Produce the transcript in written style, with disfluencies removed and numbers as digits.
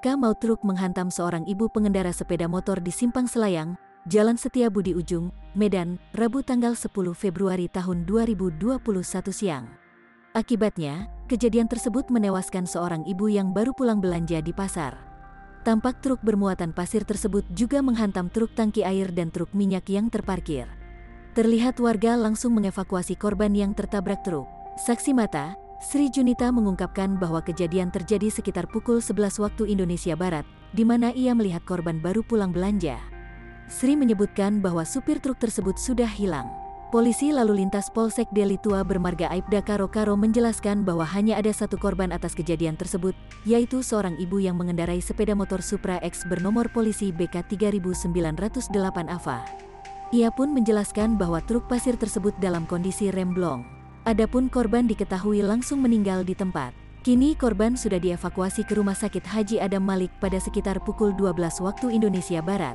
Celaka maut truk menghantam seorang ibu pengendara sepeda motor di Simpang Selayang, Jalan Setiabudi Ujung, Medan, Rabu tanggal 10 Februari tahun 2021 siang. Akibatnya, kejadian tersebut menewaskan seorang ibu yang baru pulang belanja di pasar. Tampak truk bermuatan pasir tersebut juga menghantam truk tangki air dan truk minyak yang terparkir. Terlihat warga langsung mengevakuasi korban yang tertabrak truk. Saksi mata, Sri Junita mengungkapkan bahwa kejadian terjadi sekitar pukul 11 waktu Indonesia Barat, di mana ia melihat korban baru pulang belanja. Sri menyebutkan bahwa supir truk tersebut sudah hilang. Polisi lalu lintas Polsek Deli Tua Bermarga Aibda Karo menjelaskan bahwa hanya ada satu korban atas kejadian tersebut, yaitu seorang ibu yang mengendarai sepeda motor Supra X bernomor polisi BK 3908 AVA. Ia pun menjelaskan bahwa truk pasir tersebut dalam kondisi remblong. Adapun korban diketahui langsung meninggal di tempat. Kini korban sudah dievakuasi ke Rumah Sakit Haji Adam Malik pada sekitar pukul 12 waktu Indonesia Barat.